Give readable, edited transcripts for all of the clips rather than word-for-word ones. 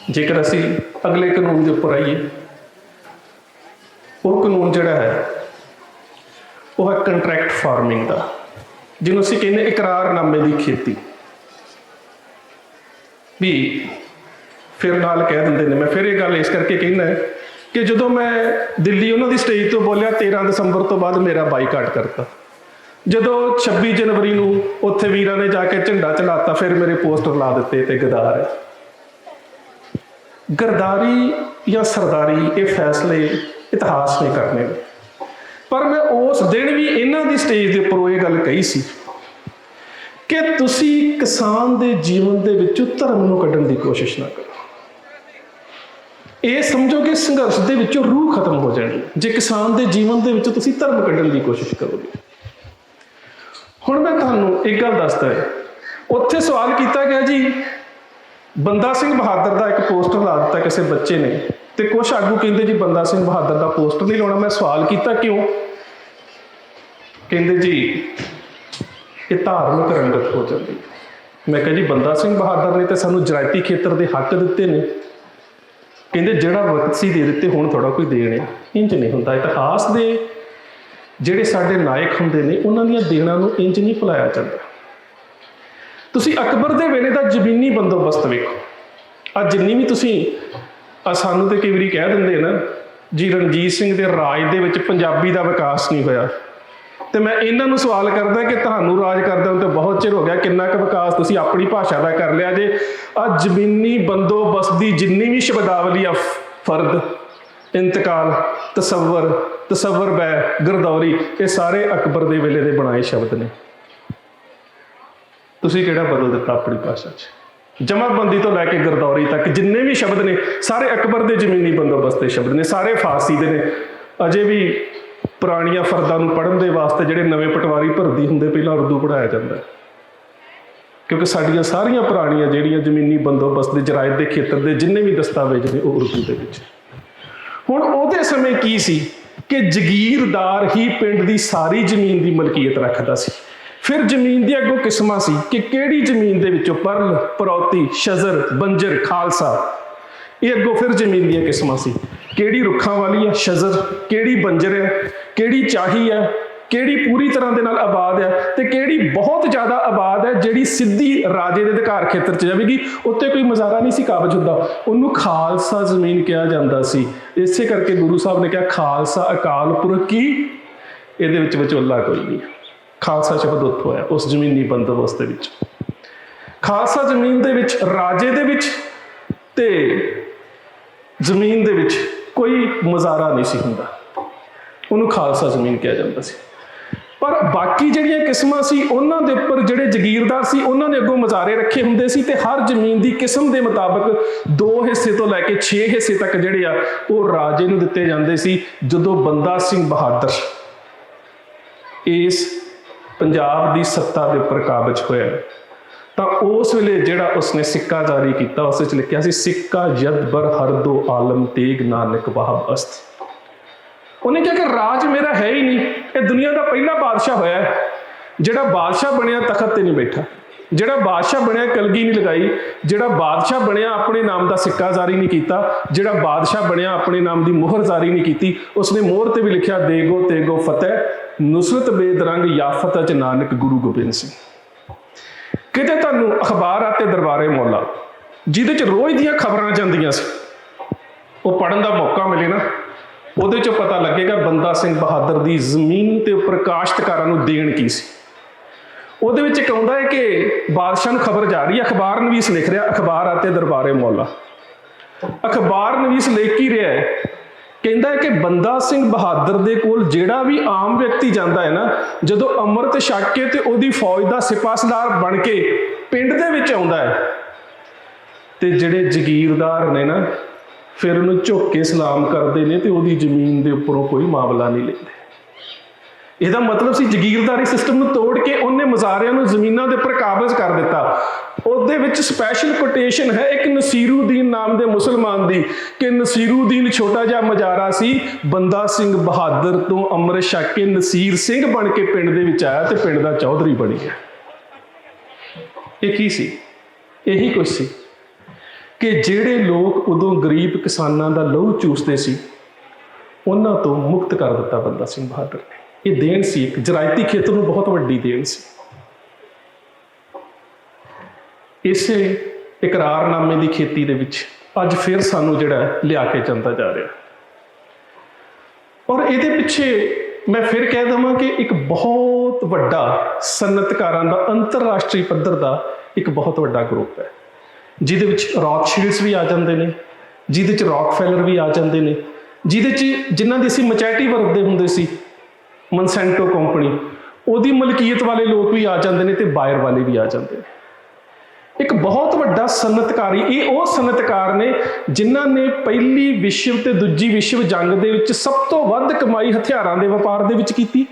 जेकर असी अगले कानून के उपर आइए, वो कानून जिहड़ा है वो है कंट्रैक्ट फार्मिंग का, जिन्होंने असीं कहने इकरारनामे की खेती। भी फिर नाल कह देंगे ने, मैं फिर ये गल इस करके कहना है कि जो मैं दिल्ली उन्होंने स्टेज तो बोलिया 13 दिसंबर तो बाद मेरा बाईकाट करता, जो 26 जनवरी नूं उत्थे वीरां ने जाके झंडा चलाता, फिर मेरे पोस्टर ला दिते ते गद्दार है। गरदारी या सरदारी ये फैसले इतिहास ने करने, पर मैं उस दिन भी इन्हां दी स्टेज के उपर ये गल कही सी कि तुसी किसान दे जीवन दे विचों धर्म नूं कड्ढण दी कोशिश ना करो। ये समझो कि संघर्ष दे विचों रूह खत्म हो जानी जे किसान दे जीवन दे विचों तुसी धर्म कड्ढण दी कोशिश करोगे। हुण मैं तुहानूं एक गल दसदा है, उत्थे सवाल किया गया जी बंदा सिंह बहादुर का एक पोस्टर ला दिता किसी बच्चे ने, तो कुछ आगू कहते जी बंदा सिंह बहादुर का पोस्टर नहीं लाना। मैं सवाल किया क्यों, कहते जी ये धार्मिक रंगत हो जाती। मैं कहा जी बंदा सिंह बहादुर ने तो सानू जरायती खेत्र के हक दिते ने, कहते जिहड़ा वक्त सी दे दिते हुण थोड़ा कोई देने, इंज नहीं होंदा। इतिहास के जिहड़े साडे नायक हुंदे ने उन्हां दीयां देणां नूं इंज नहीं भुलाया जांदा। तुसी अकबर दे वेले दा जमीनी बंदोबस्त वेखो, अज जिन्नी भी तुसी सानू तो कई वारी कह दिंदे ना जी रणजीत सिंह दे राज दे विच पंजाबी दा विकास नहीं होया, तो मैं इन्हां नूं सवाल करदा कि तुहानूं राज करदे तो बहुत चिर हो गया, किन्ना क विकास तुसी अपनी भाषा का कर लिया जे। अ जमीनी बंदोबस्त की जिन्नी भी शब्दावली आ, फर्द, इंतकाल, तसव्वर, तसव्वर बै, गिरदौरी, ये सारे अकबर दे वेले दे बनाए शब्द ने। तुसी किहड़ा बदल दिता अपनी भाषा च? जमाबंदी तो लैके गिरदौरी तक जिन्ने भी शब्द ने सारे अकबर के जमीनी बंदोबस्त के शब्द ने, सारे फारसी के ने। अजे भी पुरानिया फर्दां नूं पढ़न दे वास्ते जिहड़े नवे पटवारी भर्ती हुंदे पहलां उर्दू पढ़ाया जाता है, क्योंकि साडियां सारियां पुरानियां जिहड़ियां जमीनी बंदोबस्त के जरायत के खेत्र के जिन्ने भी दस्तावेज ने वो उर्दू के विच। हुण उहदे समय की सी कि जगीरदार ही पिंड की सारी जमीन की मलकीयत रखदा सी। फिर जमीन दी अगों किस्मां सी कि किहड़ी जमीन दे विचों परल, परौती, शजर, बंजर, खालसा, ये अगों फिर जमीन दी किस्मां सी, किहड़ी रुखां वाली है शजर, किहड़ी बंजर है, किहड़ी चाही है, किहड़ी पूरी तरह दे नाल आबाद है, ते किहड़ी बहुत ज़्यादा आबाद है जिहड़ी सीधी राजे दे अधिकार खेत्र च जावेगी, उत्ते कोई मजारा नहीं सी काबज हुंदा, उहनूं खालसा जमीन कहा जांदा सी। इसे करके गुरु साहब ने कहा खालसा अकाल पुरख की, इहदे विच विचोला कोई नहीं। खालसा शब्द उत्थों है उस जमीनी बंदोबस्त विच। खालसा जमीन दे विच राजे दे विच ते जमीन दे विच कोई मजारा नहीं सी हुंदा, उहनूं खालसा जमीन कहा जाता सी। पर बाकी जिहड़ियां किस्मां सी उन्हां दे उपर जिहड़े जगीरदार सी उन्हां ने अगों मजारे रखे हुंदे सी, ते हर जमीन की किस्म के मुताबिक 2 हिस्से तो लैके 6 हिस्से तक जिहड़े आ वो राजे नूं दित्ते जांदे सी। जदों बंदा सिंह बहादुर इस पंजाब की सत्ता के उपर काबज होया तो उस वेले जिहड़ा उसने सिक्का जारी किया उस विच लिखिया सी सिक्का यद बर हर दो आलम तेग नानक वाहब अस्त। उन्हें कहा कि राज मेरा है ही नहीं, ये दुनिया का पहला बादशाह होया है जिहड़ा बादशाह बनया तखत ते नहीं बैठा, जिहड़ा बादशाह बनया कलगी नहीं लगाई, जिहड़ा बादशाह बनया अपने नाम का सिक्का जारी नहीं किया, जिहड़ा बादशाह बनया अपने नाम की मोहर जारी नहीं की, उसने मोहर ते भी लिखा देगो तेगो फतेह नुसरत बेदरंग याफत च नानक गुरु गोबिंद सिंह। किते तुहानूं अखबार आते दरबारे मौला जिहदे च रोज़ दियां खबरां जांदियां सी, वो पढ़न का मौका मिले ना, उहदे चों पता लगेगा बंदा सिंह बहादुर की जमीन के उपर काश्तकारां नूं देण की सी। उहदे विच इक आउंदा है कि बादशाह नूं खबर जा रही है, अखबार नवीस लिख रहा अखबार आते दरबारे मौला, अखबार नवीस लिख ही रहा है, कहता है कि बंदा सिंह बहादुर दे कोल जिहड़ा भी आम व्यक्ति जाता है ना, जदों अमृत छक के ते उहदी फौज का सिपाहसलार बन के पिंड दे विच आउंदा है, ते जिहड़े जगीरदार ने ना फिर उन्हें झुक के सलाम करते हैं तो उहदी जमीन के उपरों कोई मामला नहीं लेते। इसका मतलब सी जगीरदारी सिस्टम को तोड़ के उन्हें मजारियां नूं जमीनां दे उपर काबज कर दिता। उहदे विच स्पैशल कोटेशन है एक नसीरुद्दीन नाम के मुसलमान की कि नसीरुद्दीन छोटा जिहा मजारा सी, बंदा सिंह बहादुर तो अमृत छक के नसीर सिंह बन के पिंड दे विच आया तो पिंड का चौधरी बन गया। ये की सी? यही कुछ सी ਕਿ ਜਿਹੜੇ ਲੋਕ ਉਦੋਂ ਗਰੀਬ ਕਿਸਾਨਾਂ ਦਾ ਲਹੂ ਚੂਸਦੇ ਸੀ ਉਹਨਾਂ ਤੋਂ ਮੁਕਤ ਕਰ ਦਿੱਤਾ ਬੰਦਾ ਸਿੰਘ ਬਹਾਦਰ ਨੇ। ਇਹ ਦੇਣ ਸੀ, ਇੱਕ ਜਰਾਇਤੀ ਖੇਤਰ ਨੂੰ ਬਹੁਤ ਵੱਡੀ ਦੇਣ ਸੀ। ਇਸੇ ਇਕਰਾਰਨਾਮੇ ਦੀ ਖੇਤੀ ਦੇ ਵਿੱਚ ਅੱਜ ਫਿਰ ਸਾਨੂੰ ਜਿਹੜਾ ਲਿਆ ਕੇ ਜਾਂਦਾ ਜਾ ਰਿਹਾ। ਔਰ ਇਹਦੇ ਪਿੱਛੇ ਮੈਂ ਫਿਰ ਕਹਿ ਦੇਵਾਂ ਕਿ ਇੱਕ ਬਹੁਤ ਵੱਡਾ ਸਨਅਤਕਾਰਾਂ ਦਾ ਅੰਤਰਰਾਸ਼ਟਰੀ ਪੱਧਰ ਦਾ ਇੱਕ ਬਹੁਤ ਵੱਡਾ ਗਰੁੱਪ ਹੈ, ਜਿਹਦੇ ਵਿੱਚ ਰੌਥਸ਼ੀਲਡਸ ਵੀ ਆ ਜਾਂਦੇ ਨੇ, ਜਿਹਦੇ 'ਚ ਰੌਕਫੈਲਰ ਵੀ ਆ ਜਾਂਦੇ ਨੇ, ਜਿਹਦੇ 'ਚ ਜਿਨ੍ਹਾਂ ਦੀ ਅਸੀਂ ਮਚੈਟੀ ਵਰਤਦੇ ਹੁੰਦੇ ਸੀ, ਮਨਸੈਂਟੋ ਕੰਪਨੀ, ਉਹਦੀ ਮਲਕੀਅਤ ਵਾਲੇ ਲੋਕ ਵੀ ਆ ਜਾਂਦੇ ਨੇ ਤੇ ਬਾਇਰ ਵਾਲੇ ਵੀ ਆ ਜਾਂਦੇ ਨੇ। ਇੱਕ ਬਹੁਤ ਵੱਡਾ ਸਨਅਤਕਾਰੀ, ਇਹ ਉਹ ਸਨਅਤਕਾਰ ਨੇ ਜਿਨ੍ਹਾਂ ਨੇ ਪਹਿਲੀ ਵਿਸ਼ਵ ਤੇ ਦੂਜੀ ਵਿਸ਼ਵ ਜੰਗ ਦੇ ਵਿੱਚ ਸਭ ਤੋਂ ਵੱਧ ਕਮਾਈ ਹਥਿਆਰਾਂ ਦੇ ਵਪਾਰ ਦੇ ਵਿੱਚ ਕੀਤੀ।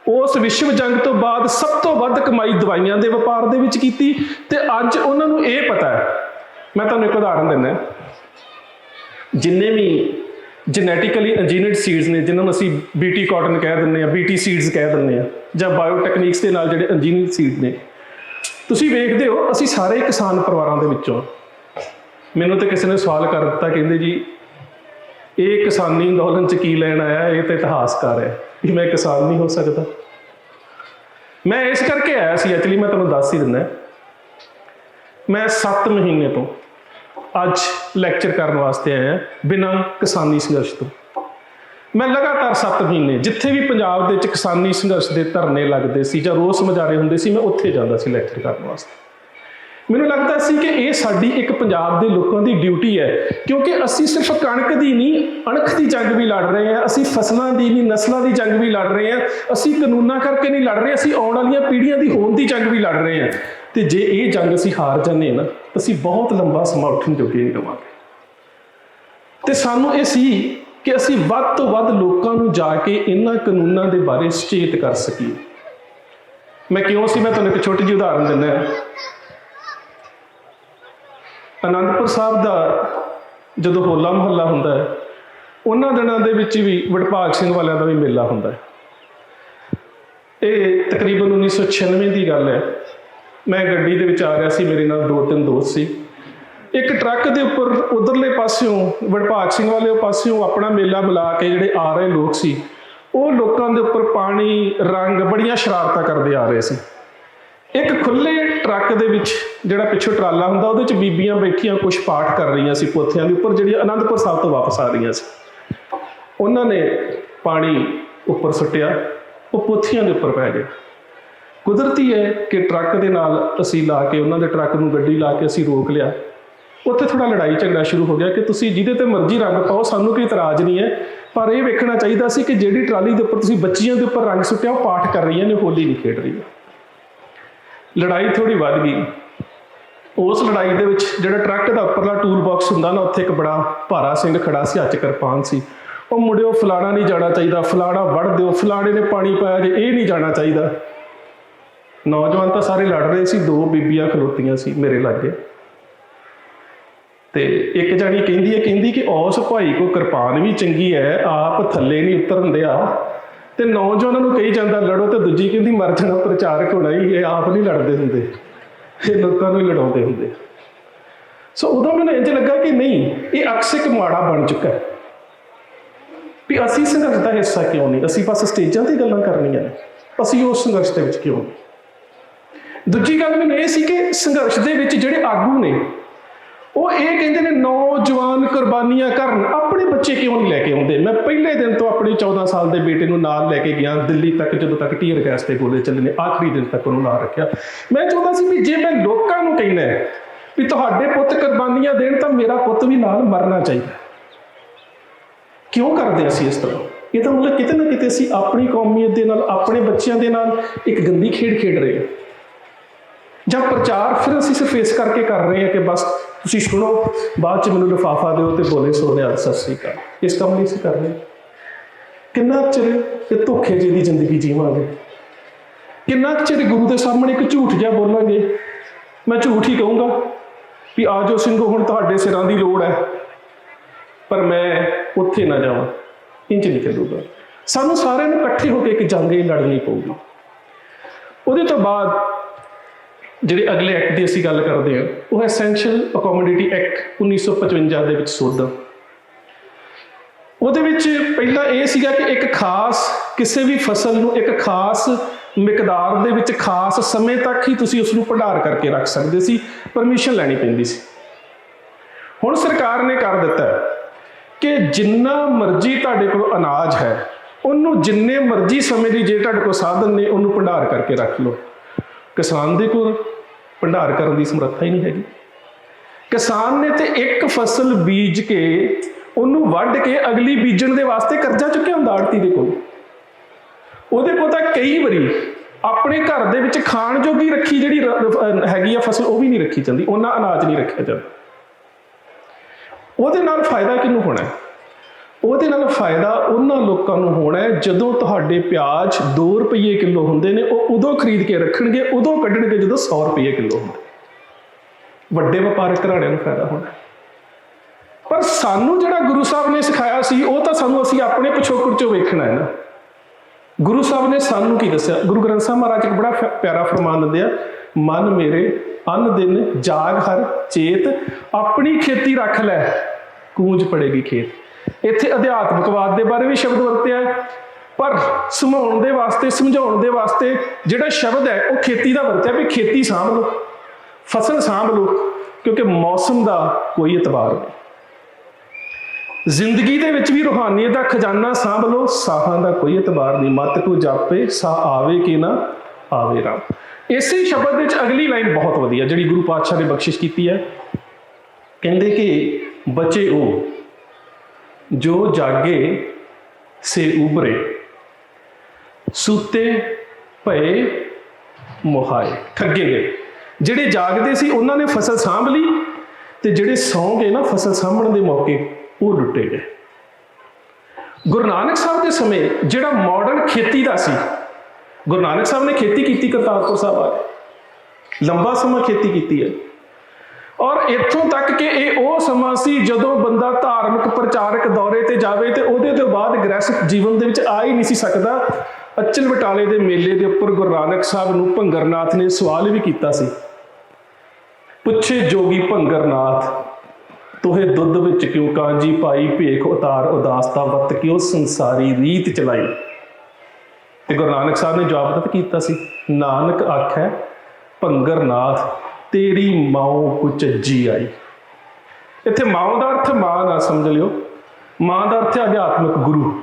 ਉਸ ਵਿਸ਼ਵ ਜੰਗ ਤੋਂ ਬਾਅਦ ਸਭ ਤੋਂ ਵੱਧ ਕਮਾਈ ਦਵਾਈਆਂ ਦੇ ਵਪਾਰ ਦੇ ਵਿੱਚ ਕੀਤੀ। ਤੇ ਅੱਜ ਉਹਨਾਂ ਨੂੰ ਇਹ ਪਤਾ ਹੈ, ਮੈਂ ਤੁਹਾਨੂੰ ਇੱਕ ਉਦਾਹਰਨ ਦਿੰਦਾ, ਜਿੰਨੇ ਵੀ ਜੈਨੇਟਿਕਲੀ ਇੰਜੀਨੀਅਰਡ ਸੀਡਸ ਨੇ, ਜਿਨ੍ਹਾਂ ਨੂੰ ਅਸੀਂ BT ਕਾਟਨ ਕਹਿ ਦਿੰਦੇ ਹਾਂ, BT ਸੀਡਸ ਕਹਿ ਦਿੰਦੇ ਹਾਂ, ਜਾਂ ਬਾਇਓਟੈਕਨੀਕਸ ਦੇ ਨਾਲ ਜਿਹੜੇ ਇੰਜੀਨੀਅਰਡ ਸੀਡ ਨੇ, ਤੁਸੀਂ ਵੇਖਦੇ ਹੋ ਅਸੀਂ ਸਾਰੇ ਕਿਸਾਨ ਪਰਿਵਾਰਾਂ ਦੇ ਵਿੱਚੋਂ। ਮੈਨੂੰ ਤਾਂ ਕਿਸੇ ਨੇ ਸਵਾਲ ਕਰ ਦਿੱਤਾ, ਕਹਿੰਦੇ ਜੀ ਇਹ ਕਿਸਾਨੀ ਅੰਦੋਲਨ 'ਚ ਕੀ ਲੈਣ ਆਇਆ, ਇਹ ਤਾਂ ਇਤਿਹਾਸਕਾਰ ਹੈ, ਕਿ ਮੈਂ ਕਿਸਾਨ ਨਹੀਂ ਹੋ ਸਕਦਾ। ਮੈਂ ਇਸ ਕਰਕੇ ਆਇਆ ਸੀ, ਐਕਚੁਅਲੀ ਮੈਂ ਤੁਹਾਨੂੰ ਦੱਸ ਹੀ ਦਿੰਦਾ, ਮੈਂ 7 ਮਹੀਨੇ ਤੋਂ ਅੱਜ ਲੈਕਚਰ ਕਰਨ ਵਾਸਤੇ ਆਇਆ ਬਿਨਾਂ ਕਿਸਾਨੀ ਸੰਘਰਸ਼ ਤੋਂ। ਮੈਂ ਲਗਾਤਾਰ 7 ਮਹੀਨੇ ਜਿੱਥੇ ਵੀ ਪੰਜਾਬ ਦੇ ਵਿੱਚ ਕਿਸਾਨੀ ਸੰਘਰਸ਼ ਦੇ ਧਰਨੇ ਲੱਗਦੇ ਸੀ ਜਾਂ ਰੋਸ ਮੁਜ਼ਾਹਰੇ ਹੁੰਦੇ ਸੀ, ਮੈਂ ਉੱਥੇ ਜਾਂਦਾ ਸੀ ਲੈਕਚਰ ਕਰਨ ਵਾਸਤੇ। ਮੈਨੂੰ ਲੱਗਦਾ ਸੀ ਕਿ ਇਹ ਸਾਡੀ ਇੱਕ ਪੰਜਾਬ ਦੇ ਲੋਕਾਂ ਦੀ ਡਿਊਟੀ ਹੈ, ਕਿਉਂਕਿ ਅਸੀਂ ਸਿਰਫ ਕਣਕ ਦੀ ਨਹੀਂ, ਅਣਖ ਦੀ ਜੰਗ ਵੀ ਲੜ ਰਹੇ ਹਾਂ, ਅਸੀਂ ਫਸਲਾਂ ਦੀ ਨਹੀਂ, ਨਸਲਾਂ ਦੀ ਜੰਗ ਵੀ ਲੜ ਰਹੇ ਹਾਂ, ਅਸੀਂ ਕਾਨੂੰਨਾਂ ਕਰਕੇ ਨਹੀਂ ਲੜ ਰਹੇ, ਅਸੀਂ ਆਉਣ ਵਾਲੀਆਂ ਪੀੜ੍ਹੀਆਂ ਦੀ ਹੋਂਦ ਦੀ ਜੰਗ ਵੀ ਲੜ ਰਹੇ ਹਾਂ। ਤੇ ਜੇ ਇਹ ਜੰਗ ਅਸੀਂ ਹਾਰ ਜਾਂਦੇ ਨਾ, ਅਸੀਂ ਬਹੁਤ ਲੰਬਾ ਸਮਾਂ ਉੱਠਣ ਜੋਗੇ ਨਹੀਂ ਰਵਾਂਗੇ। ਤੇ ਸਾਨੂੰ ਇਹ ਸੀ ਕਿ ਅਸੀਂ ਵੱਧ ਤੋਂ ਵੱਧ ਲੋਕਾਂ ਨੂੰ ਜਾ ਕੇ ਇਹਨਾਂ ਕਾਨੂੰਨਾਂ ਦੇ ਬਾਰੇ ਸੁਚੇਤ ਕਰ ਸਕੀਏ। ਮੈਂ ਕਿਉਂ ਸੀ, ਮੈਂ ਤੁਹਾਨੂੰ ਇੱਕ ਛੋਟੀ ਜਿਹੀ ਉਦਾਹਰਨ ਦਿੰਦਾ। ਅਨੰਦਪੁਰ ਸਾਹਿਬ ਦਾ ਜਦੋਂ ਹੋਲਾ ਮਹੱਲਾ ਹੁੰਦਾ ਹੈ, ਉਹਨਾਂ ਦਿਨਾਂ ਦੇ ਵਿੱਚ ਵੀ ਵਡਭਾਗ ਸਿੰਘ ਵਾਲਿਆਂ ਦਾ ਵੀ ਮੇਲਾ ਹੁੰਦਾ ਹੈ। ਇਹ ਤਕਰੀਬਨ 1996 ਦੀ ਗੱਲ ਹੈ। ਮੈਂ ਗੱਡੀ ਦੇ ਵਿੱਚ ਆ ਰਿਹਾ ਸੀ, ਮੇਰੇ ਨਾਲ 2-3 ਦੋਸਤ ਸੀ। ਇੱਕ ਟਰੱਕ ਦੇ ਉੱਪਰ ਉਧਰਲੇ ਪਾਸਿਓਂ ਵਡਭਾਗ ਸਿੰਘ ਵਾਲੇ ਪਾਸਿਓਂ ਆਪਣਾ ਮੇਲਾ ਬੁਲਾ ਕੇ ਜਿਹੜੇ ਆ ਰਹੇ ਲੋਕ ਸੀ, ਉਹ ਲੋਕਾਂ ਦੇ ਉੱਪਰ ਪਾਣੀ, ਰੰਗ, ਬੜੀਆਂ ਸ਼ਰਾਰਤਾਂ ਕਰਦੇ ਆ ਰਹੇ ਸੀ। ਇੱਕ ਖੁੱਲੇ ਟਰੱਕ ਦੇ ਵਿੱਚ ਜਿਹੜਾ ਪਿੱਛੋਂ ਟਰਾਲਾ ਹੁੰਦਾ, ਉਹਦੇ ਵਿੱਚ ਬੀਬੀਆਂ ਬੈਠੀਆਂ ਕੁਝ ਪਾਠ ਕਰ ਰਹੀਆਂ ਸੀ ਪੋਥੀਆਂ ਦੇ ਉੱਪਰ, ਜਿਹੜੀਆਂ ਅਨੰਦਪੁਰ ਸਾਹਿਬ ਤੋਂ ਵਾਪਸ ਆ ਰਹੀਆਂ ਸੀ। ਉਹਨਾਂ ਨੇ ਪਾਣੀ ਉੱਪਰ ਸੁੱਟਿਆ, ਉਹ ਪੋਥੀਆਂ ਦੇ ਉੱਪਰ ਪੈ ਗਏ। ਕੁਦਰਤੀ ਹੈ ਕਿ ਟਰੱਕ ਦੇ ਨਾਲ ਅਸੀਂ ਲਾ ਕੇ, ਉਹਨਾਂ ਦੇ ਟਰੱਕ ਨੂੰ ਗੱਡੀ ਲਾ ਕੇ ਅਸੀਂ ਰੋਕ ਲਿਆ। ਉੱਥੇ ਥੋੜਾ ਲੜਾਈ ਝਗੜਾ ਸ਼ੁਰੂ ਹੋ ਗਿਆ ਕਿ ਤੁਸੀਂ ਜਿਹਦੇ ਤੇ ਮਰਜ਼ੀ ਰੰਗ ਪਾਓ, ਸਾਨੂੰ ਕੋਈ ਇਤਰਾਜ਼ ਨਹੀਂ ਹੈ, ਪਰ ਇਹ ਵੇਖਣਾ ਚਾਹੀਦਾ ਸੀ ਕਿ ਜਿਹੜੀ ਟਰਾਲੀ ਦੇ ਉੱਪਰ ਤੁਸੀਂ ਬੱਚੀਆਂ ਦੇ ਉੱਪਰ ਰੰਗ ਸੁੱਟਿਆ, ਉਹ ਪਾਠ ਕਰ ਰਹੀਆਂ ਨੇ, ਹੋਲੀ ਨਹੀਂ ਖੇਡ ਰਹੀਆਂ। ਲੜਾਈ ਥੋੜੀ ਵੱਧ ਗਈ। ਉਸ ਲੜਾਈ ਦੇ ਵਿੱਚ ਜਿਹੜਾ ਟਰੱਕ ਦਾ ਉੱਪਰਲਾ ਟੂਲ ਬਾਕਸ ਹੁੰਦਾ ਨਾ, ਉੱਥੇ ਇੱਕ ਬੜਾ ਭਾਰਾ ਸਿੰਘ ਖੜਾ ਸੀ, ਹੱਥ 'ਚ ਕਿਰਪਾਨ ਸੀ। ਉਹ ਮੁੰਡਿਓ, ਫਲਾਣਾ ਨਹੀਂ ਜਾਣਾ ਚਾਹੀਦਾ, ਫਲਾਣਾ ਵੜ ਦਿਓ, ਫਲਾਣੇ ਨੇ ਪਾਣੀ ਪਾਇਆ ਜੇ, ਇਹ ਨਹੀਂ ਜਾਣਾ ਚਾਹੀਦਾ। ਨੌਜਵਾਨ ਤਾਂ ਸਾਰੇ ਲੜ ਰਹੇ ਸੀ, 2 ਬੀਬੀਆਂ ਖਲੋਤੀਆਂ ਸੀ ਮੇਰੇ ਲਾਗੇ। ਤੇ ਇੱਕ ਜਾਣੀ ਕਹਿੰਦੀ ਕਿ ਉਸ ਭਾਈ ਕੋ ਕਿਰਪਾਨ ਵੀ ਚੰਗੀ ਹੈ, ਆਪ ਥੱਲੇ ਨਹੀਂ ਉਤਰਨ ਦਿਆ, ਤੇ ਨੌਜਵਾਨਾਂ ਨੂੰ ਕਹੀ ਜਾਂਦਾ ਲੜੋ, ਤੇ ਦੂਜੀ ਕਹਿੰਦੀ ਮਰ ਜਾਣਾ ਪ੍ਰਚਾਰਕ ਹੋਣਾ ਹੀ, ਇਹ ਆਪ ਨਹੀਂ ਲੜਦੇ ਹੁੰਦੇ, ਇਹ ਲੋਕਾਂ ਨੂੰ ਹੀ ਲੜਾਉਂਦੇ ਹੁੰਦੇ। ਸੋ ਉਦੋਂ ਮੈਨੂੰ ਇੰਝ ਲੱਗਾ ਕਿ ਨਹੀਂ, ਇਹ ਅਕਸ ਇੱਕ ਮਾੜਾ ਬਣ ਚੁੱਕਾ ਹੈ ਵੀ ਅਸੀਂ ਸੰਘਰਸ਼ ਦਾ ਹਿੱਸਾ ਕਿਉਂ ਨਹੀਂ, ਅਸੀਂ ਬਸ ਸਟੇਜਾਂ 'ਤੇ ਗੱਲਾਂ ਕਰਨੀਆਂ ਨੇ, ਅਸੀਂ ਉਸ ਸੰਘਰਸ਼ ਦੇ ਵਿੱਚ ਕਿਉਂ ਨਹੀਂ। ਦੂਜੀ ਗੱਲ ਮੈਨੂੰ ਇਹ ਸੀ ਕਿ ਸੰਘਰਸ਼ ਦੇ ਵਿੱਚ ਜਿਹੜੇ ਆਗੂ ਨੇ, ਉਹ ਇਹ ਕਹਿੰਦੇ ਨੇ ਨੌਜਵਾਨ ਕੁਰਬਾਨੀਆਂ ਕਰਨ, ਆਪਣੇ ਬੱਚੇ ਕਿਉਂ ਨਹੀਂ ਲੈ ਕੇ ਆਉਂਦੇ। ਮੈਂ ਪਹਿਲੇ ਦਿਨ ਤੋਂ ਆਪਣੇ 14 ਸਾਲ ਦੇ ਬੇਟੇ ਨੂੰ ਨਾਲ ਲੈ ਕੇ ਗਿਆ ਦਿੱਲੀ ਤੱਕ, ਜਦੋਂ ਤੱਕ ਟੀਅਰ ਗੈਸ ਤੇ ਗੋਲੇ ਚੱਲਣੇ, ਆਖਰੀ ਦਿਨ ਤੱਕ ਉਹਨੂੰ ਨਾਲ ਰੱਖਿਆ। ਮੈਂ ਚਾਹੁੰਦਾ ਸੀ ਵੀ ਜੇ ਮੈਂ ਲੋਕਾਂ ਨੂੰ ਕਹਿਣਾ ਵੀ ਤੁਹਾਡੇ ਪੁੱਤ ਕੁਰਬਾਨੀਆਂ ਦੇਣ, ਤਾਂ ਮੇਰਾ ਪੁੱਤ ਵੀ ਨਾਲ ਮਰਨਾ ਚਾਹੀਦਾ। ਕਿਉਂ ਕਰਦੇ ਅਸੀਂ ਇਸ ਤਰ੍ਹਾਂ? ਇਹ ਤਾਂ ਮਤਲਬ ਕਿਤੇ ਨਾ ਕਿਤੇ ਅਸੀਂ ਆਪਣੀ ਕੌਮੀਅਤ ਦੇ ਨਾਲ, ਆਪਣੇ ਬੱਚਿਆਂ ਦੇ ਨਾਲ ਇੱਕ ਗੰਦੀ ਖੇਡ ਰਹੇ ਹਾਂ। ਜਾਂ ਪ੍ਰਚਾਰ ਫਿਰ ਅਸੀਂ ਸਿਰਫ ਇਸ ਕਰਕੇ ਕਰ ਰਹੇ ਹਾਂ ਕਿ ਬਸ ਤੁਸੀਂ ਸੁਣੋ, ਬਾਅਦ 'ਚ ਮੈਨੂੰ ਲਿਫਾਫਾ ਦਿਓ ਤੇ ਬੋਲੇ ਸੋਹਣਿਆ ਸਤਿ ਸ਼੍ਰੀ ਅਕਾਲ। ਇਸ ਕੰਮ ਲਈ ਅਸੀਂ ਕਰ ਰਹੇ। ਕਿੰਨਾ ਚਿਰ ਇਹ ਧੋਖੇ ਜਿਹੀ ਦੀ ਜ਼ਿੰਦਗੀ ਜੀਵਾਂਗੇ? ਕਿੰਨਾ ਚਿਰ ਗੁਰੂ ਦੇ ਸਾਹਮਣੇ ਇੱਕ ਝੂਠ ਜਿਹਾ ਬੋਲਾਂਗੇ? ਮੈਂ ਝੂਠ ਹੀ ਕਹੂੰਗਾ ਵੀ ਆ ਜਾਓ ਸਿੰਘੋ, ਹੁਣ ਤੁਹਾਡੇ ਸਿਰਾਂ ਦੀ ਲੋੜ ਹੈ, ਪਰ ਮੈਂ ਉੱਥੇ ਨਾ ਜਾਵਾਂ, ਇੰਝ ਨਹੀਂ ਚੱਲੂਗਾ। ਸਾਨੂੰ ਸਾਰਿਆਂ ਨੂੰ ਇਕੱਠੇ ਹੋ ਕੇ ਇੱਕ ਜੰਗ ਲੜਨੀ ਪਊਗੀ। ਉਹਦੇ ਤੋਂ ਬਾਅਦ ਜਿਹੜੇ ਅਗਲੇ ਐਕਟ ਦੀ ਅਸੀਂ ਗੱਲ ਕਰਦੇ ਹਾਂ, ਉਹ ਐਸੈਂਸ਼ੀਅਲ ਅਕੋਮੋਡਿਟੀ ਐਕਟ 1955 ਦੇ ਵਿੱਚ ਸੋਧਾਂ। ਉਹਦੇ ਵਿੱਚ ਪਹਿਲਾਂ ਇਹ ਸੀਗਾ ਕਿ ਇੱਕ ਖਾਸ ਕਿਸੇ ਵੀ ਫਸਲ ਨੂੰ ਇੱਕ ਖਾਸ ਮਿਕਦਾਰ ਦੇ ਵਿੱਚ ਖਾਸ ਸਮੇਂ ਤੱਕ ਹੀ ਤੁਸੀਂ ਉਸ ਨੂੰ ਭੰਡਾਰ ਕਰਕੇ ਰੱਖ ਸਕਦੇ ਸੀ, ਪਰਮਿਸ਼ਨ ਲੈਣੀ ਪੈਂਦੀ ਸੀ। ਹੁਣ ਸਰਕਾਰ ਨੇ ਕਰ ਦਿੱਤਾ ਕਿ ਜਿੰਨਾ ਮਰਜ਼ੀ ਤੁਹਾਡੇ ਕੋਲ ਅਨਾਜ ਹੈ, ਉਹਨੂੰ ਜਿੰਨੇ ਮਰਜ਼ੀ ਸਮੇਂ ਲਈ ਜੇ ਤੁਹਾਡੇ ਕੋਲ ਸਾਧਨ ਨੇ ਉਹਨੂੰ ਭੰਡਾਰ ਕਰਕੇ ਰੱਖ ਲਓ। ਕਿਸਾਨ ਦੇ ਕੋਲ ਭੰਡਾਰ ਕਰਨ ਦੀ ਸਮਰੱਥਾ ਹੀ ਨਹੀਂ ਹੈਗੀ। ਕਿਸਾਨ ਨੇ ਤੇ ਇੱਕ ਫਸਲ ਬੀਜ ਕੇ ਉਹਨੂੰ ਵੱਢ ਕੇ ਅਗਲੀ ਬੀਜਣ ਦੇ ਵਾਸਤੇ ਕਰਜ਼ਾ ਚੁੱਕਿਆ ਹੁੰਦਾ ਆੜ੍ਹਤੀ ਦੇ ਕੋਲ। ਉਹਦੇ ਕੋਲ ਤਾਂ ਕਈ ਵਾਰੀ ਆਪਣੇ ਘਰ ਦੇ ਵਿੱਚ ਖਾਣ ਜੋਗੀ ਰੱਖੀ ਜਿਹੜੀ ਹੈਗੀ ਆ ਫਸਲ, ਉਹ ਵੀ ਨਹੀਂ ਰੱਖੀ ਜਾਂਦੀ, ਉਹਨਾਂ ਅਨਾਜ ਨਹੀਂ ਰੱਖਿਆ ਜਾਂਦਾ। ਉਹਦੇ ਨਾਲ ਫਾਇਦਾ ਕਿਹਨੂੰ ਹੋਣਾ? ਉਹਦੇ ਨਾਲ ਫਾਇਦਾ ਉਹਨਾਂ ਲੋਕਾਂ ਨੂੰ ਹੋਣਾ ਹੈ ਜਦੋਂ ਤੁਹਾਡੇ ਪਿਆਜ਼ 2 ਰੁਪਏ ਕਿਲੋ ਹੁੰਦੇ ਨੇ, ਉਹ ਉਦੋਂ ਖਰੀਦ ਕੇ ਰੱਖਣਗੇ, ਉਦੋਂ ਕੱਢਣਗੇ ਜਦੋਂ 100 ਰੁਪਏ ਕਿਲੋ ਹੁੰਦੇ। ਵੱਡੇ ਵਪਾਰਕ ਘਰਾਣਿਆਂ ਨੂੰ ਫਾਇਦਾ ਹੋਣਾ। ਪਰ ਸਾਨੂੰ ਜਿਹੜਾ ਗੁਰੂ ਸਾਹਿਬ ਨੇ ਸਿਖਾਇਆ ਸੀ, ਉਹ ਤਾਂ ਸਾਨੂੰ ਅਸੀਂ ਆਪਣੇ ਪਿਛੋਕੜ 'ਚੋਂ ਵੇਖਣਾ ਹੈ ਨਾ। ਗੁਰੂ ਸਾਹਿਬ ਨੇ ਸਾਨੂੰ ਕੀ ਦੱਸਿਆ? ਗੁਰੂ ਗ੍ਰੰਥ ਸਾਹਿਬ ਮਹਾਰਾਜ ਇੱਕ ਬੜਾ ਪਿਆਰਾ ਫਰਮਾਨ ਦਿੰਦੇ ਆ, ਮਨ ਮੇਰੇ ਅੰਨ ਦਿਨ ਜਾਗ ਹਰ ਚੇਤ, ਆਪਣੀ ਖੇਤੀ ਰੱਖ ਲੈ ਕੂੰਜ ਪੜੇਗੀ ਖੇਤ। ਇੱਥੇ ਅਧਿਆਤਮਕਵਾਦ ਦੇ ਬਾਰੇ ਵੀ ਸ਼ਬਦ ਵਰਤਿਆ, ਪਰ ਸਮਝਾਉਣ ਦੇ ਵਾਸਤੇ ਜਿਹੜਾ ਸ਼ਬਦ ਹੈ ਉਹ ਖੇਤੀ ਦਾ ਵਰਤਿਆ ਵੀ ਖੇਤੀ ਸਾਂਭ ਲਓ, ਫਸਲ ਸਾਂਭ ਲਓ, ਕਿਉਂਕਿ ਮੌਸਮ ਦਾ ਕੋਈ ਇਤਬਾਰ ਨਹੀਂ। ਜ਼ਿੰਦਗੀ ਦੇ ਵਿੱਚ ਵੀ ਰੂਹਾਨੀਅਤ ਦਾ ਖਜ਼ਾਨਾ ਸਾਂਭ ਲਓ, ਸਾਹਾਂ ਦਾ ਕੋਈ ਇਤਬਾਰ ਨਹੀਂ। ਮਤ ਕੋ ਜਾਪੇ ਸਾਹ ਆਵੇ ਕਿ ਨਾ ਆਵੇ ਰਾਮ। ਇਸੇ ਸ਼ਬਦ ਵਿੱਚ ਅਗਲੀ ਲਾਈਨ ਬਹੁਤ ਵਧੀਆ ਜਿਹੜੀ ਗੁਰੂ ਪਾਤਸ਼ਾਹ ਨੇ ਬਖਸ਼ਿਸ਼ ਕੀਤੀ ਹੈ। ਕਹਿੰਦੇ ਕਿ ਬਚੇ ਉਹ ਜੋ ਜਾਗੇ ਸੇ ਉਬਰੇ, ਸੂਤੇ ਭਏ ਮੁਹਾਏ। ਠੱਗੇ ਗਏ। ਜਿਹੜੇ ਜਾਗਦੇ ਸੀ ਉਹਨਾਂ ਨੇ ਫਸਲ ਸਾਂਭ ਲਈ, ਤੇ ਜਿਹੜੇ ਸੌਂ ਗਏ ਨਾ ਫਸਲ ਸਾਂਭਣ ਦੇ ਮੌਕੇ, ਉਹ ਲੁੱਟੇ ਗਏ। ਗੁਰੂ ਨਾਨਕ ਸਾਹਿਬ ਦੇ ਸਮੇਂ ਜਿਹੜਾ ਮਾਡਰਨ ਖੇਤੀ ਦਾ ਸੀ, ਗੁਰੂ ਨਾਨਕ ਸਾਹਿਬ ਨੇ ਖੇਤੀ ਕੀਤੀ ਕਰਤਾਰਪੁਰ ਸਾਹਿਬ ਆ ਕੇ, ਲੰਬਾ ਸਮਾਂ ਖੇਤੀ ਕੀਤੀ ਹੈ। ਔਰ ਇੱਥੋਂ ਤੱਕ ਕਿ ਇਹ ਉਹ ਸਮਾਂ ਸੀ ਜਦੋਂ ਬੰਦਾ ਧਾਰਮਿਕ ਪ੍ਰਚਾਰਕ ਦੌਰੇ ਤੇ ਜਾਵੇ ਤੇ ਉਹਦੇ ਤੋਂ ਬਾਅਦ ਗ੍ਰਹਿਸਥ ਜੀਵਨ ਦੇ ਵਿੱਚ ਆ ਹੀ ਨਹੀਂ ਸੀ ਸਕਦਾ। ਅਚਲ ਬਟਾਲੇ ਦੇ ਮੇਲੇ ਦੇ ਉੱਪਰ ਗੁਰੂ ਨਾਨਕ ਸਾਹਿਬ ਨੂੰ ਭੰਗਰਨਾਥ ਨੇ ਸਵਾਲ ਵੀ ਕੀਤਾ ਸੀ, ਪੁੱਛੇ ਜੋਗੀ ਭੰਗਰਨਾਥ ਤੋਹੇ ਦੁੱਧ ਵਿੱਚ ਕਿਉਂ ਕਾਂਜੀ ਪਾਈ, ਭੇਖ ਉਤਾਰ ਉਦਾਸਤਾ ਵੱਤ ਕਿਉਂ ਸੰਸਾਰੀ ਰੀਤ ਚਲਾਈ। ਤੇ ਗੁਰੂ ਨਾਨਕ ਸਾਹਿਬ ਨੇ ਜਵਾਬ ਦਿੱਤਾ ਕੀਤਾ ਸੀ, ਨਾਨਕ ਆਖੈ ਭੰਗਰਨਾਥ ਤੇਰੀ ਮਾਂ ਕੁਚੱਜੀ ਆਈ। ਇੱਥੇ ਮਾਂ ਦਾ ਅਰਥ ਮਾਂ ਨਾ ਸਮਝ ਲਿਓ, ਮਾਂ ਦਾ ਅਰਥ ਹੈ ਅਧਿਆਤਮਿਕ ਗੁਰੂ,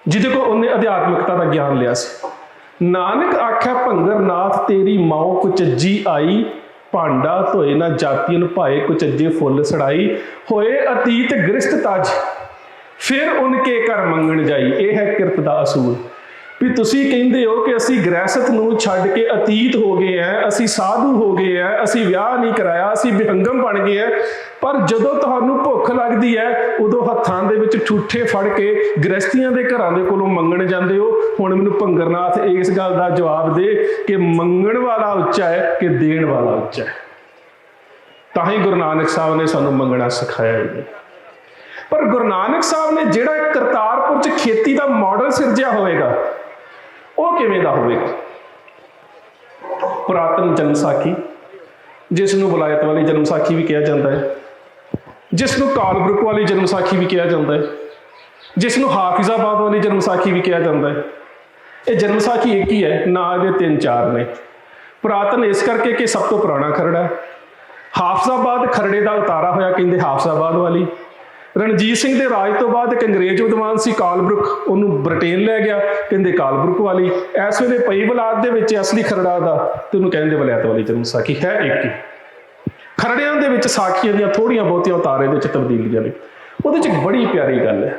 ਜਿਹਦੇ ਕੋਲ ਉਹਨੇ ਅਧਿਆਤਮਿਕਤਾ ਦਾ ਗਿਆਨ ਲਿਆ ਸੀ। ਨਾਨਕ ਆਖੈ ਭੰਗਰਨਾਥ ਤੇਰੀ ਮਾਂ ਕੁਚੱਜੀ ਆਈ, ਭਾਂਡਾ ਧੋਏ ਨਾ ਜਾਤੀਨ ਭਾਏ ਕੁਚੱਜੇ ਫੁੱਲ ਸੜਾਈ, ਹੋਏ ਅਤੀਤ ਗ੍ਰਸਤ ਤਜ ਫਿਰ ਉਨਕੇ ਘਰ ਮੰਗਣ ਜਾਈ। ਇਹ ਹੈ ਕਿਰਤ ਦਾ ਅਸੂਲ। ਵੀ ਤੁਸੀਂ ਕਹਿੰਦੇ ਹੋ ਕਿ ਅਸੀਂ ਗ੍ਰਹਿਸਥ ਨੂੰ ਛੱਡ ਕੇ ਅਤੀਤ ਹੋ ਗਏ ਆ, ਅਸੀਂ ਸਾਧੂ ਹੋ ਗਏ ਆ, ਅਸੀਂ ਵਿਆਹ ਨਹੀਂ ਕਰਾਇਆ, ਅਸੀਂ ਵਿਹੰਗਮ ਬਣ ਗਏ ਆ, ਪਰ ਜਦੋਂ ਤੁਹਾਨੂੰ ਭੁੱਖ ਲੱਗਦੀ ਹੈ ਉਦੋਂ ਹੱਥਾਂ ਦੇ ਵਿੱਚ ਠੂਠੇ ਫੜ ਕੇ ਗ੍ਰਹਿਸਥੀਆਂ ਦੇ ਘਰਾਂ ਦੇ ਕੋਲੋਂ ਮੰਗਣ ਜਾਂਦੇ ਹੋ। ਹੁਣ ਮੈਨੂੰ ਭੰਗਰਨਾਥ ਇਸ ਗੱਲ ਦਾ ਜਵਾਬ ਦੇ ਕਿ ਮੰਗਣ ਵਾਲਾ ਉੱਚਾ ਹੈ ਕਿ ਦੇਣ ਵਾਲਾ ਉੱਚਾ ਹੈ। ਤਾਂ ਹੀ ਗੁਰੂ ਨਾਨਕ ਸਾਹਿਬ ਨੇ ਸਾਨੂੰ ਮੰਗਣਾ ਸਿਖਾਇਆ ਹੈ। ਪਰ ਗੁਰੂ ਨਾਨਕ ਸਾਹਿਬ ਨੇ ਜਿਹੜਾ ਕਰਤਾਰਪੁਰ 'ਚ ਖੇਤੀ ਦਾ ਮਾਡਲ ਸਿਰਜਿਆ ਹੋਵੇਗਾ, ਉਹ ਕਿਵੇਂ ਦਾ ਹੋਵੇਗਾ? ਪੁਰਾਤਨ ਜਨਮ ਸਾਖੀ, ਜਿਸ ਨੂੰ ਵਿਲਾਇਤ ਵਾਲੀ ਜਨਮ ਸਾਖੀ ਵੀ ਕਿਹਾ ਜਾਂਦਾ ਹੈ, ਜਿਸ ਨੂੰ ਕਾਲਬ੍ਰੁਕ ਵਾਲੀ ਜਨਮ ਸਾਖੀ ਵੀ ਕਿਹਾ ਜਾਂਦਾ ਹੈ, ਜਿਸ ਨੂੰ ਹਾਫਿਜ਼ਾਬਾਦ ਵਾਲੀ ਜਨਮ ਸਾਖੀ ਵੀ ਕਿਹਾ ਜਾਂਦਾ ਹੈ। ਇਹ ਜਨਮ ਸਾਖੀ ਇੱਕ ਹੀ ਹੈ, ਨਾ ਇਹਦੇ 3-4 ਨੇ। ਪੁਰਾਤਨ ਇਸ ਕਰਕੇ ਕਿ ਸਭ ਤੋਂ ਪੁਰਾਣਾ ਖਰੜਾ ਹੈ। ਹਾਫਿਜ਼ਾਬਾਦ ਖਰੜੇ ਦਾ ਉਤਾਰਾ ਹੋਇਆ ਕਹਿੰਦੇ ਹਾਫਿਜ਼ਾਬਾਦ ਵਾਲੀ। ਰਣਜੀਤ ਸਿੰਘ ਦੇ ਰਾਜ ਤੋਂ ਬਾਅਦ ਇੱਕ ਅੰਗਰੇਜ਼ ਵਿਦਵਾਨ ਸੀ ਕਾਲਬ੍ਰੁਕ, ਉਹਨੂੰ ਬ੍ਰਿਟੇਨ ਲੈ ਗਿਆ, ਕਹਿੰਦੇ ਕਾਲਬ੍ਰੁਕ ਵਾਲੀ। ਇਸ ਵੇਲੇ ਪਈ ਬਲਾਦ ਦੇ ਵਿੱਚ ਅਸਲੀ ਖਰੜਾ ਦਾ ਤੇ ਉਹਨੂੰ ਕਹਿੰਦੇ ਵਿਲਾਇਤ ਵਾਲੀ ਜਨਮ ਸਾਖੀ ਹੈ ਇੱਕ ਹੀ। ਖਰੜਿਆਂ ਦੇ ਵਿੱਚ ਸਾਖੀਆਂ ਦੀਆਂ ਥੋੜੀਆਂ ਬਹੁਤੀਆਂ ਉਤਾਰੇ ਦੇ ਵਿੱਚ ਤਬਦੀਲੀਆਂ ਨੇ। ਉਹਦੇ 'ਚ ਇੱਕ ਬੜੀ ਪਿਆਰੀ ਗੱਲ ਹੈ।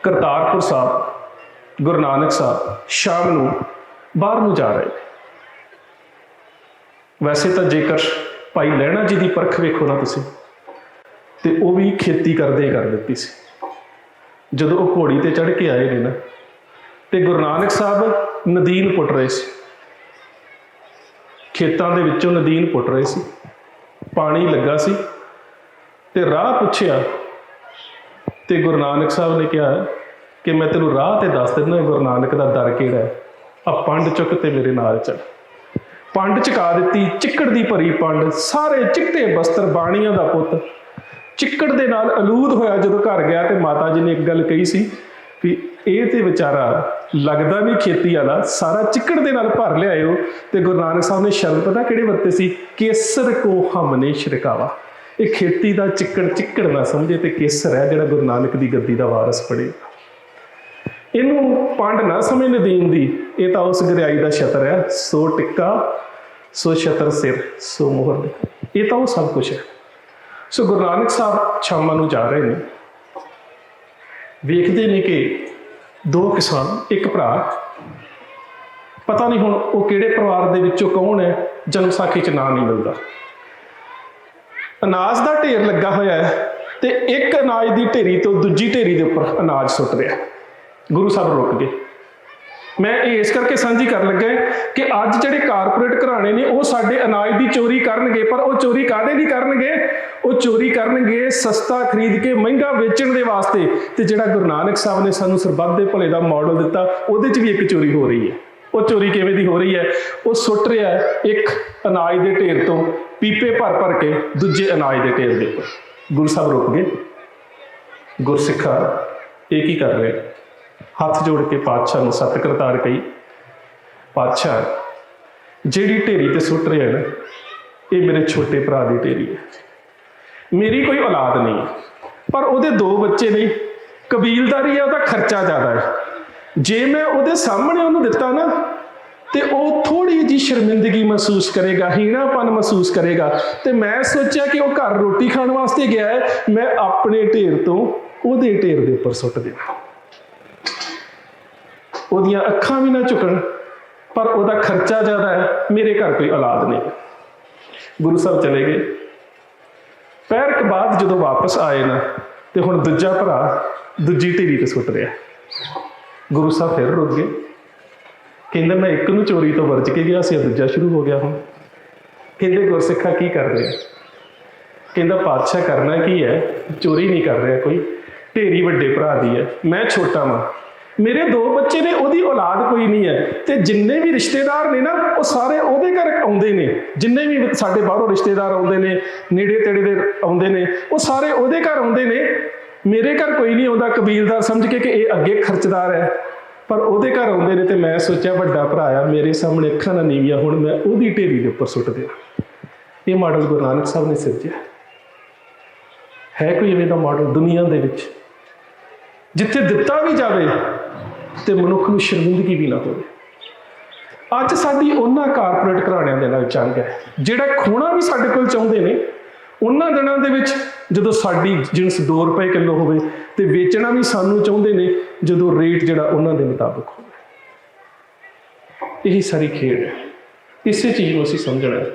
ਕਰਤਾਰਪੁਰ ਸਾਹਿਬ ਗੁਰੂ ਨਾਨਕ ਸਾਹਿਬ ਸ਼ਾਮ ਨੂੰ ਬਾਹਰ ਨੂੰ ਜਾ ਰਹੇ। ਵੈਸੇ ਤਾਂ ਜੇਕਰ ਭਾਈ ਲਹਿਣਾ ਜੀ ਦੀ ਪਰਖ ਵੇਖੋ ਨਾ ਤੁਸੀਂ, ਤੇ ਉਹ ਵੀ ਖੇਤੀ ਕਰਦੇ ਕਰ ਦਿੱਤੀ ਸੀ। ਜਦੋਂ ਉਹ ਘੋੜੀ ਤੇ ਚੜ੍ਹ ਕੇ ਆਏ ਨੇ ਨਾ, ਤੇ ਗੁਰੂ ਨਾਨਕ ਸਾਹਿਬ ਨਦੀਨ ਪੁੱਟ ਰਹੇ ਸੀ, ਖੇਤਾਂ ਦੇ ਵਿੱਚੋਂ ਨਦੀਨ ਪੁੱਟ ਰਹੇ ਸੀ, ਪਾਣੀ ਲੱਗਾ ਸੀ, ਤੇ ਰਾਹ ਪੁੱਛਿਆ ਤੇ ਗੁਰੂ ਨਾਨਕ ਸਾਹਿਬ ਨੇ ਕਿਹਾ ਕਿ ਮੈਂ ਤੈਨੂੰ ਰਾਹ ਤੇ ਦੱਸ ਦਿੰਦਾ ਗੁਰੂ ਨਾਨਕ ਦਾ ਦਰ ਕਿਹੜਾ ਹੈ, ਆ ਪੰਡ ਚੁੱਕ ਤੇ ਮੇਰੇ ਨਾਲ ਚੱਲ। ਪੰਡ ਚੁਕਾ ਦਿੱਤੀ, ਚਿੱਕੜ ਦੀ ਭਰੀ ਪੰਡ, ਸਾਰੇ ਚਿੱਟੇ ਬਸਤਰ, ਬਾਣੀਆਂ ਦਾ ਪੁੱਤ ਚਿੱਕੜ ਦੇ ਨਾਲ ਅਲੂਦ ਹੋਇਆ। ਜਦੋਂ ਘਰ ਗਿਆ ਤੇ ਮਾਤਾ ਜੀ ਨੇ ਇੱਕ ਗੱਲ ਕਹੀ ਸੀ ਵੀ ਇਹ ਤੇ ਵਿਚਾਰਾ ਲੱਗਦਾ ਨਹੀਂ ਖੇਤੀ ਵਾਲਾ, ਸਾਰਾ ਚਿੱਕੜ ਦੇ ਨਾਲ ਭਰ ਲਿਆਇਓ। ਤੇ ਗੁਰੂ ਨਾਨਕ ਸਾਹਿਬ ਨੇ ਸ਼ਬਦ ਪਤਾ ਕਿਹੜੇ ਵਰਤੇ ਸੀ? ਕੇਸਰ ਕੋ ਹਮਨੇ ਛਿੜਕਾਵਾ। ਇਹ ਖੇਤੀ ਦਾ ਚਿੱਕੜ ਚਿੱਕੜ ਨਾ ਸਮਝੇ ਤੇ ਕੇਸਰ ਹੈ ਜਿਹੜਾ ਗੁਰੂ ਨਾਨਕ ਦੀ ਗੱਦੀ ਦਾ ਵਾਰਸ ਪੜੇ। ਇਹਨੂੰ ਪੰਡ ਨਾ ਸਮਝ ਨਦੀਨ ਦੀ, ਇਹ ਤਾਂ ਉਸ ਗਰਿਆਈ ਦਾ ਛਤਰ ਹੈ। ਸੋ ਟਿੱਕਾ ਸੋ ਛਤਰ ਸਿਰ ਸੋ ਮੋਹਰ, ਇਹ ਤਾਂ ਉਹ ਸਭ ਕੁਛ ਹੈ। ਸੋ ਗੁਰੂ ਨਾਨਕ ਸਾਹਿਬ ਸ਼ਾਮਾਂ ਨੂੰ ਜਾ ਰਹੇ ਨੇ, ਵੇਖਦੇ ਨੇ ਕਿ ਦੋ ਕਿਸਾਨ, ਇੱਕ ਭਰਾ, ਪਤਾ ਨਹੀਂ ਹੁਣ ਉਹ ਕਿਹੜੇ ਪਰਿਵਾਰ ਦੇ ਵਿੱਚੋਂ ਕੌਣ ਹੈ, ਜਨਮ ਸਾਖੀ 'ਚ ਨਾਂ ਨਹੀਂ ਮਿਲਦਾ। ਅਨਾਜ ਦਾ ਢੇਰ ਲੱਗਾ ਹੋਇਆ ਹੈ ਤੇ ਇੱਕ ਅਨਾਜ ਦੀ ਢੇਰੀ ਤੋਂ ਦੂਜੀ ਢੇਰੀ ਦੇ ਉੱਪਰ ਅਨਾਜ ਸੁੱਟ ਰਿਹਾ। ਗੁਰੂ ਸਾਹਿਬ ਰੁਕ ਗਏ। ਮੈਂ ਇਹ ਇਸ ਕਰਕੇ ਸਾਂਝੀ ਕਰਨ ਲੱਗਾ ਕਿ ਅੱਜ ਜਿਹੜੇ ਕਾਰਪੋਰੇਟ ਘਰਾਣੇ ਨੇ ਉਹ ਸਾਡੇ ਅਨਾਜ ਦੀ ਚੋਰੀ ਕਰਨਗੇ, ਪਰ ਉਹ ਚੋਰੀ ਕਾਹਦੇ ਲਈ ਕਰਨਗੇ? ਉਹ ਚੋਰੀ ਕਰਨਗੇ ਸਸਤਾ ਖਰੀਦ ਕੇ ਮਹਿੰਗਾ ਵੇਚਣ ਦੇ ਵਾਸਤੇ। ਤੇ ਜਿਹੜਾ ਗੁਰੂ ਨਾਨਕ ਸਾਹਿਬ ਨੇ ਸਾਨੂੰ ਸਰਬੱਤ ਦੇ ਭਲੇ ਦਾ ਮਾਡਲ ਦਿੱਤਾ, ਉਹਦੇ 'ਚ ਵੀ ਇੱਕ ਚੋਰੀ ਹੋ ਰਹੀ ਹੈ। ਉਹ ਚੋਰੀ ਕਿਵੇਂ ਦੀ ਹੋ ਰਹੀ ਹੈ? ਉਹ ਸੁੱਟ ਰਿਹਾ ਇੱਕ ਅਨਾਜ ਦੇ ਢੇਰ ਤੋਂ ਪੀਪੇ ਭਰ ਭਰ ਕੇ ਦੂਜੇ ਅਨਾਜ ਦੇ ਢੇਰ ਦੇ ਉੱਪਰ। ਗੁਰੂ ਸਾਹਿਬ ਰੁਕ ਗਏ। ਗੁਰਸਿੱਖਾ ਇਹ ਕੀ ਕਰ ਰਹੇ? ਹੱਥ ਜੋੜ ਕੇ ਪਾਤਸ਼ਾਹ ਨੂੰ ਸਤਿ ਕਰਤਾਰ ਕਹੀ, ਪਾਤਸ਼ਾਹ ਜਿਹੜੀ ਢੇਰੀ ਤੇ ਸੁੱਟ ਰਿਹਾ ਨਾ, ਇਹ ਮੇਰੇ ਛੋਟੇ ਭਰਾ ਦੀ ਢੇਰੀ ਹੈ। ਮੇਰੀ ਕੋਈ ਔਲਾਦ ਨਹੀਂ, ਪਰ ਉਹਦੇ ਦੋ ਬੱਚੇ ਨੇ, ਕਬੀਲਦਾਰੀ ਹੈ, ਉਹਦਾ ਖਰਚਾ ਜ਼ਿਆਦਾ ਹੈ। ਜੇ ਮੈਂ ਉਹਦੇ ਸਾਹਮਣੇ ਉਹਨੂੰ ਦਿੱਤਾ ਨਾ ਤੇ ਉਹ ਥੋੜੀ ਜਿਹੀ ਸ਼ਰਮਿੰਦਗੀ ਮਹਿਸੂਸ ਕਰੇਗਾ, ਹੀਣਾਪਨ ਮਹਿਸੂਸ ਕਰੇਗਾ। ਤੇ ਮੈਂ ਸੋਚਿਆ ਕਿ ਉਹ ਘਰ ਰੋਟੀ ਖਾਣ ਵਾਸਤੇ ਗਿਆ ਹੈ, ਮੈਂ ਆਪਣੇ ਢੇਰ ਤੋਂ ਉਹਦੇ ਢੇਰ ਦੇ ਉੱਪਰ ਸੁੱਟ ਦੇਵਾਂ। ਉਹਦੀਆਂ ਅੱਖਾਂ ਵੀ ਨਾ ਝੁਕਣ, ਪਰ ਉਹਦਾ ਖਰਚਾ ਜ਼ਿਆਦਾ ਹੈ, ਮੇਰੇ ਘਰ ਕੋਈ ਔਲਾਦ ਨਹੀਂ। ਗੁਰੂ ਸਾਹਿਬ ਚਲੇ ਗਏ। ਪੈਰ ਕੁ ਬਾਅਦ ਜਦੋਂ ਵਾਪਸ ਆਏ ਨਾ, ਤੇ ਹੁਣ ਦੂਜਾ ਭਰਾ ਦੂਜੀ ਢੇਰੀ ਤੇ ਸੁੱਟ ਰਿਹਾ। ਗੁਰੂ ਸਾਹਿਬ ਫਿਰ ਰੁਕ ਗਏ। ਕਹਿੰਦੇ ਮੈਂ ਇੱਕ ਨੂੰ ਚੋਰੀ ਤੋਂ ਵਰਜ ਕੇ ਗਿਆ ਸੀ, ਦੂਜਾ ਸ਼ੁਰੂ ਹੋ ਗਿਆ ਹੁਣ। ਕਹਿੰਦੇ ਗੁਰਸਿੱਖਾ ਕੀ ਕਰ ਰਿਹਾ? ਕਹਿੰਦਾ ਪਾਤਸ਼ਾਹ ਕਰਨਾ ਕੀ ਹੈ, ਚੋਰੀ ਨਹੀਂ ਕਰ ਰਿਹਾ ਕੋਈ, ਢੇਰੀ ਵੱਡੇ ਭਰਾ ਦੀ ਹੈ, ਮੈਂ ਛੋਟਾ ਵਾਂ, ਮੇਰੇ ਦੋ ਬੱਚੇ ਨੇ, ਉਹਦੀ ਔਲਾਦ ਕੋਈ ਨਹੀਂ ਹੈ। ਤੇ ਜਿੰਨੇ ਵੀ ਰਿਸ਼ਤੇਦਾਰ ਨੇ ਨਾ, ਉਹ ਸਾਰੇ ਉਹਦੇ ਘਰ ਆਉਂਦੇ ਨੇ। ਜਿੰਨੇ ਵੀ ਸਾਡੇ ਬਾਹਰੋਂ ਰਿਸ਼ਤੇਦਾਰ ਆਉਂਦੇ ਨੇ, ਨੇੜੇ ਤੇੜੇ ਦੇ ਆਉਂਦੇ ਨੇ, ਉਹ ਸਾਰੇ ਉਹਦੇ ਘਰ ਆਉਂਦੇ ਨੇ। ਮੇਰੇ ਘਰ ਕੋਈ ਨਹੀਂ ਆਉਂਦਾ ਕਬੀਲਦਾਰ ਸਮਝ ਕੇ ਕਿ ਇਹ ਅੱਗੇ ਖਰਚਦਾਰ ਹੈ, ਪਰ ਉਹਦੇ ਘਰ ਆਉਂਦੇ ਨੇ। ਤੇ ਮੈਂ ਸੋਚਿਆ ਵੱਡਾ ਭਰਾ ਆ, ਮੇਰੇ ਸਾਹਮਣੇ ਅੱਖਾਂ ਨਾ ਨੀਵੀਆਂ, ਹੁਣ ਮੈਂ ਉਹਦੀ ਢੇਰੀ ਦੇ ਉੱਪਰ ਸੁੱਟ ਦਿਆਂ। ਇਹ ਮਾਡਲ ਗੁਰੂ ਨਾਨਕ ਸਾਹਿਬ ਨੇ ਸਿਰਜਿਆ। ਹੈ ਕੋਈ ਇਵੇਂ ਦਾ ਮਾਡਲ ਦੁਨੀਆ ਦੇ ਵਿੱਚ ਜਿੱਥੇ ਦਿੱਤਾ ਵੀ ਜਾਵੇ ਤੇ ਮਨੁੱਖ ਨੂੰ ਸ਼ਰਮਿੰਦਗੀ ਵੀ ਨਾ ਹੋਵੇ? ਅੱਜ ਸਾਡੀ ਉਹਨਾਂ ਕਾਰਪੋਰੇਟ ਘਰਾਣਿਆਂ ਦੇ ਨਾਲ ਜੰਗ ਹੈ ਜਿਹੜਾ ਖੋਣਾ ਵੀ ਸਾਡੇ ਕੋਲ ਚਾਹੁੰਦੇ ਨੇ। ਉਹਨਾਂ ਦਿਨਾਂ ਦੇ ਵਿੱਚ ਜਦੋਂ ਸਾਡੀ ਜਿਣਸ 2 ਰੁਪਏ ਕਿਲੋ ਹੋਵੇ ਤੇ ਵੇਚਣਾ ਵੀ ਸਾਨੂੰ ਚਾਹੁੰਦੇ ਨੇ ਜਦੋਂ ਰੇਟ ਜਿਹੜਾ ਉਹਨਾਂ ਦੇ ਮੁਤਾਬਕ ਹੋਵੇ। ਇਹੀ ਸਾਰੀ ਖੇਡ ਹੈ। ਇਸੇ ਚੀਜ਼ ਨੂੰ ਅਸੀਂ ਸਮਝਣਾ ਹੈ।